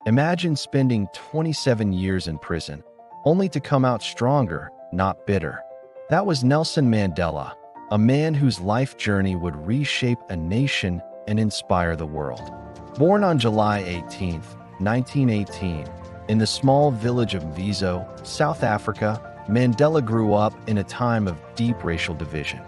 Imagine spending 27 years in prison, only to come out stronger, not bitter. That was Nelson Mandela, a man whose life journey would reshape a nation and inspire the world. Born on July 18, 1918, in the small village of Mvezo, South Africa, Mandela grew up in a time of deep racial division.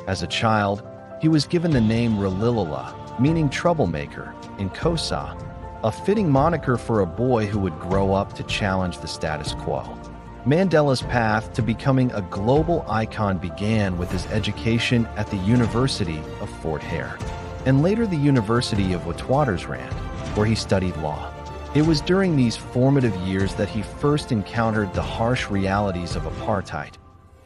As a child, he was given the name Ralilola, meaning troublemaker, in Xhosa, a fitting moniker for a boy who would grow up to challenge the status quo. Mandela's path to becoming a global icon began with his education at the University of Fort Hare, and later the University of Witwatersrand, where he studied law. It was during these formative years that he first encountered the harsh realities of apartheid,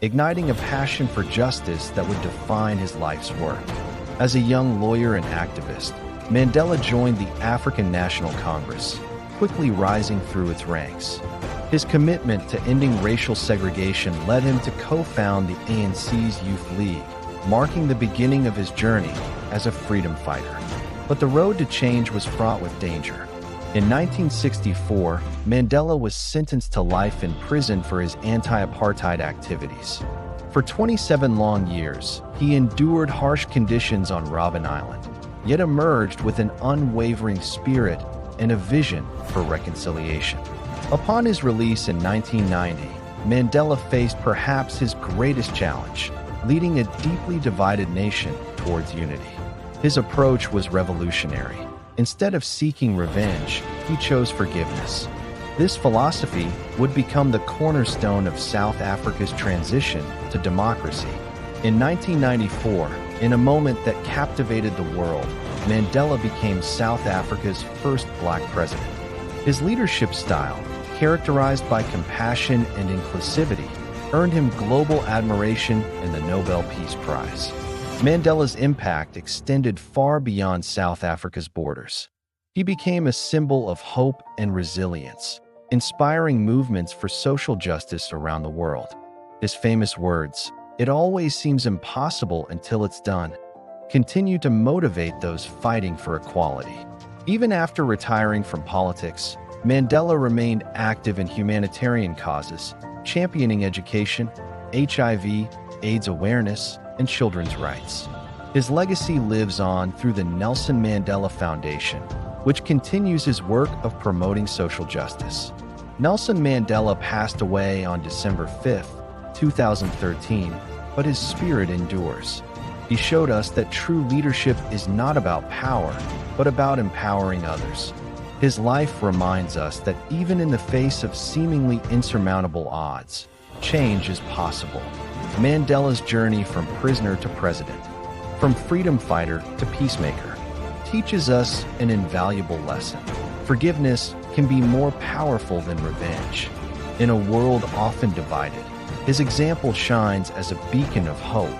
igniting a passion for justice that would define his life's work. As a young lawyer and activist, Mandela joined the African National Congress, quickly rising through its ranks. His commitment to ending racial segregation led him to co-found the ANC's Youth League, marking the beginning of his journey as a freedom fighter. But the road to change was fraught with danger. In 1964, Mandela was sentenced to life in prison for his anti-apartheid activities. For 27 long years, he endured harsh conditions on Robben Island, yet emerged with an unwavering spirit and a vision for reconciliation. Upon his release in 1990, Mandela faced perhaps his greatest challenge, leading a deeply divided nation towards unity. His approach was revolutionary. Instead of seeking revenge, he chose forgiveness. This philosophy would become the cornerstone of South Africa's transition to democracy. In 1994, in a moment that captivated the world, Mandela became South Africa's first black president. His leadership style, characterized by compassion and inclusivity, earned him global admiration and the Nobel Peace Prize. Mandela's impact extended far beyond South Africa's borders. He became a symbol of hope and resilience, inspiring movements for social justice around the world. His famous words, "It always seems impossible until it's done," continue to motivate those fighting for equality. Even after retiring from politics, Mandela remained active in humanitarian causes, championing education, HIV, AIDS awareness, and children's rights. His legacy lives on through the Nelson Mandela Foundation, which continues his work of promoting social justice. Nelson Mandela passed away on December 5, 2013, but his spirit endures. He showed us that true leadership is not about power, but about empowering others. His life reminds us that even in the face of seemingly insurmountable odds, change is possible. Mandela's journey from prisoner to president, from freedom fighter to peacemaker, teaches us an invaluable lesson. Forgiveness can be more powerful than revenge. In a world often divided, his example shines as a beacon of hope,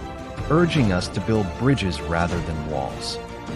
urging us to build bridges rather than walls.